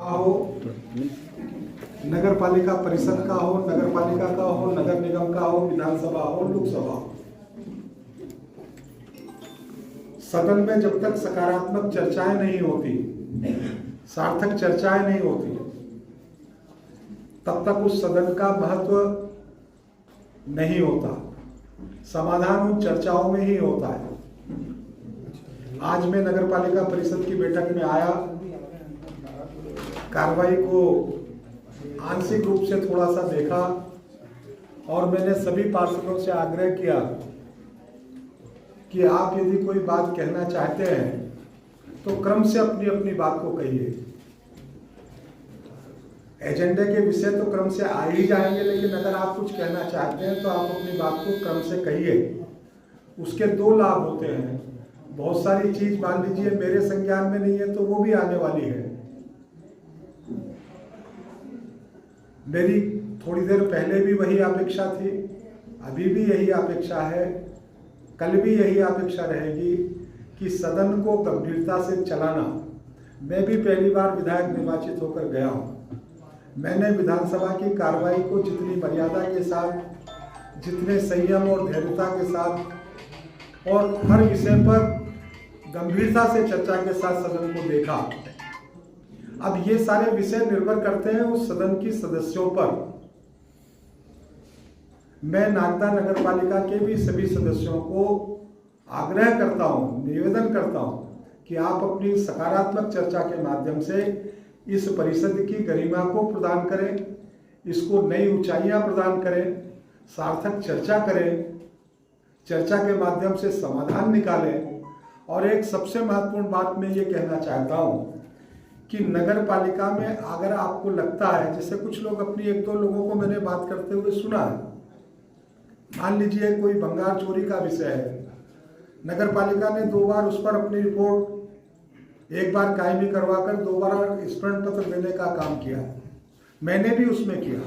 हो, नगर पालिका परिषद का हो, नगर पालिका का हो, नगर निगम का हो, विधानसभा हो, लोकसभा हो, सदन में जब तक सकारात्मक चर्चाएं नहीं होती, सार्थक चर्चाएं नहीं होती, तब तक उस सदन का महत्व नहीं होता। समाधान उन चर्चाओं में ही होता है। आज मैं नगर पालिका परिषद की बैठक में आया, कार्रवाई को आंशिक रूप से थोड़ा सा देखा और मैंने सभी पार्षदों से आग्रह किया कि आप यदि कोई बात कहना चाहते हैं तो क्रम से अपनी अपनी बात को कहिए। एजेंडे के विषय तो क्रम से आ ही जाएंगे, लेकिन अगर आप कुछ कहना चाहते हैं तो आप अपनी बात को क्रम से कहिए। उसके दो लाभ होते हैं। बहुत सारी चीज मान लीजिए मेरे संज्ञान में नहीं है तो वो भी आने वाली है। मेरी थोड़ी देर पहले भी वही अपेक्षा थी, अभी भी यही अपेक्षा है, कल भी यही अपेक्षा रहेगी कि सदन को गंभीरता से चलाना। मैं भी पहली बार विधायक निर्वाचित होकर गया हूं। मैंने विधानसभा की कार्रवाई को जितनी मर्यादा के साथ, जितने संयम और धैर्यता के साथ और हर विषय पर गंभीरता से चर्चा के साथ सदन को देखा। अब ये सारे विषय निर्भर करते हैं उस सदन की सदस्यों पर। मैं नागदा नगर पालिका के भी सभी सदस्यों को आग्रह करता हूं, निवेदन करता हूं कि आप अपनी सकारात्मक चर्चा के माध्यम से इस परिषद की गरिमा को प्रदान करें, इसको नई ऊंचाइयां प्रदान करें, सार्थक चर्चा करें, चर्चा के माध्यम से समाधान निकालें। और एक सबसे महत्वपूर्ण बात मैं ये कहना चाहता हूं कि नगर पालिका में अगर आपको लगता है, जैसे कुछ लोग अपनी एक दो लोगों को मैंने बात करते हुए सुना है, मान लीजिए कोई भंगार चोरी का विषय है, नगर पालिका ने 2 बार उस पर अपनी रिपोर्ट, एक बार कायमी करवाकर 2 बार स्मरण पत्र देने का काम किया। मैंने भी उसमें किया।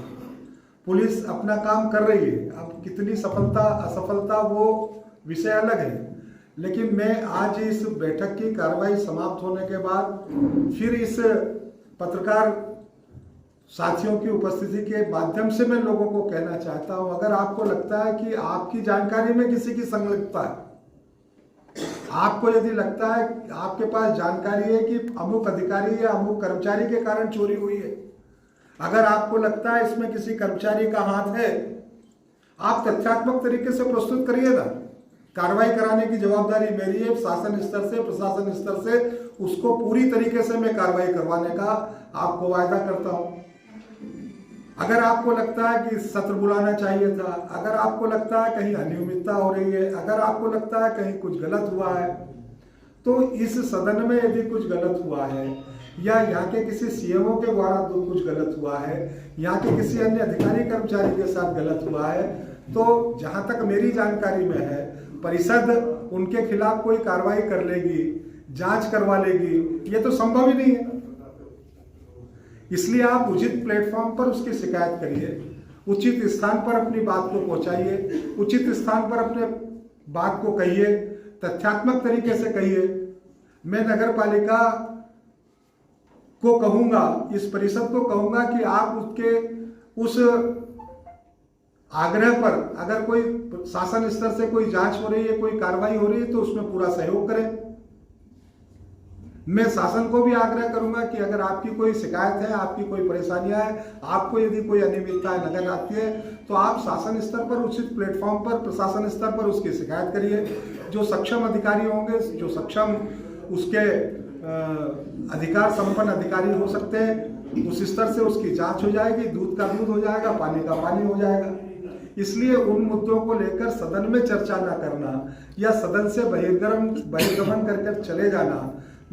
पुलिस अपना काम कर रही है। अब कितनी सफलता असफलता वो विषय अलग है, लेकिन मैं आज इस बैठक की कार्रवाई समाप्त होने के बाद फिर इस पत्रकार साथियों की उपस्थिति के माध्यम से मैं लोगों को कहना चाहता हूं, अगर आपको लगता है कि आपकी जानकारी में किसी की संलिप्तता है, आपको यदि लगता है आपके पास जानकारी है कि अमुक अधिकारी या अमुक कर्मचारी के कारण चोरी हुई है, अगर आपको लगता है इसमें किसी कर्मचारी का हाथ है, आप तथ्यात्मक तरीके से प्रस्तुत करिएगा। कार्रवाई कराने की जवाबदारी मेरी है। शासन स्तर से, प्रशासन स्तर से उसको पूरी तरीके से मैं कार्रवाई करवाने का आपको वायदा करता हूं। अगर आपको लगता है कि सत्र बुलाना चाहिए था, अगर आपको लगता है कहीं अनियमितता हो रही है, अगर आपको लगता है कहीं कुछ गलत हुआ है, तो इस सदन में यदि कुछ गलत हुआ है या यहाँ के किसी सीएमओ के द्वारा कुछ गलत हुआ है, यहाँ के किसी अन्य अधिकारी कर्मचारी के साथ गलत हुआ है, तो जहां तक मेरी जानकारी में है परिषद उनके खिलाफ कोई कार्रवाई कर लेगी, जांच करवा लेगी। ये तो संभव ही नहीं है। इसलिए आप उचित प्लेटफॉर्म पर उसकी शिकायत करिए, उचित स्थान पर अपनी बात को पहुंचाइए, उचित स्थान पर अपने बात को कहिए, तथ्यात्मक तरीके से कहिए। मैं नगर पालिका को कहूंगा, इस परिषद को कहूंगा कि आप उसके उस आग्रह पर अगर कोई शासन स्तर से कोई जांच हो रही है, कोई कार्रवाई हो रही है, तो उसमें पूरा सहयोग करें। मैं शासन को भी आग्रह करूंगा कि अगर आपकी कोई शिकायत है, आपकी कोई परेशानियां है, आपको यदि कोई अनियमितता नजर आती है, तो आप शासन स्तर पर उचित प्लेटफॉर्म पर, प्रशासन स्तर पर उसकी शिकायत करिए। जो सक्षम अधिकारी होंगे, जो सक्षम उसके अधिकार संपन्न अधिकारी हो सकते हैं, उस स्तर से उसकी जांच हो जाएगी, दूध का दूध हो जाएगा, पानी का पानी हो जाएगा। इसलिए उन मुद्दों को लेकर सदन में चर्चा न करना या सदन से बहिर्गमन कर चले जाना,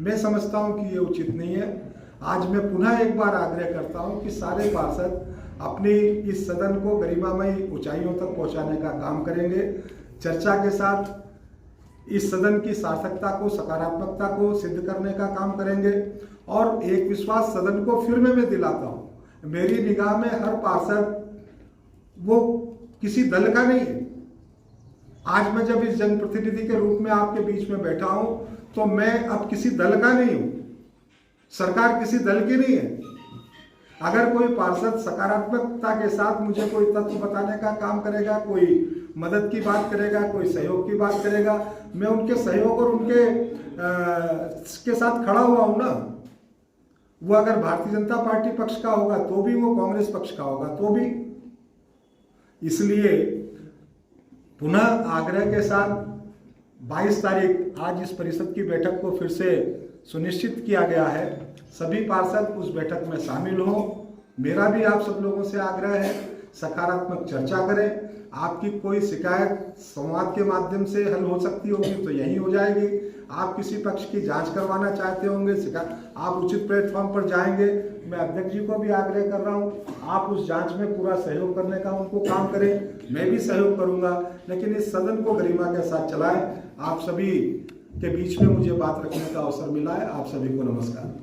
मैं समझता हूं कि ये उचित नहीं है। आज मैं पुनः एक बार आग्रह करता हूं कि सारे पार्षद अपनी इस सदन को गरिमामयी ऊंचाइयों तक पहुंचाने का काम करेंगे, चर्चा के साथ इस सदन की सार्थकता को, सकारात्मकता को सिद्ध करने का काम करेंगे। और एक विश्वास सदन को फिर मैं दिलाता हूं, मेरी निगाह में हर पार्षद वो किसी दल का नहीं है। आज मैं जब इस जनप्रतिनिधि के रूप में आपके बीच में बैठा हूं, तो मैं अब किसी दल का नहीं हूं, सरकार किसी दल की नहीं है। अगर कोई पार्षद सकारात्मकता के साथ मुझे कोई तत्व बताने का काम करेगा, कोई मदद की बात करेगा, कोई सहयोग की बात करेगा, मैं उनके सहयोग और उनके के साथ खड़ा हुआ हूं ना। वो अगर भारतीय जनता पार्टी पक्ष का होगा तो भी, वो कांग्रेस पक्ष का होगा तो भी। इसलिए पुनः आग्रह के साथ 22 तारीख आज इस परिषद की बैठक को फिर से सुनिश्चित किया गया है। सभी पार्षद उस बैठक में शामिल हों। मेरा भी आप सब लोगों से आग्रह है, सकारात्मक चर्चा करें। आपकी कोई शिकायत संवाद के माध्यम से हल हो सकती होगी तो यही हो जाएगी। आप किसी पक्ष की जांच करवाना चाहते होंगे, आप उचित प्लेटफॉर्म पर जाएंगे। मैं अध्यक्ष जी को भी आग्रह कर रहा हूं, आप उस जांच में पूरा सहयोग करने का उनको काम करें। मैं भी सहयोग करूंगा, लेकिन इस सदन को गरिमा के साथ चलाएं। आप सभी के बीच में मुझे बात रखने का अवसर मिला है। आप सभी को नमस्कार।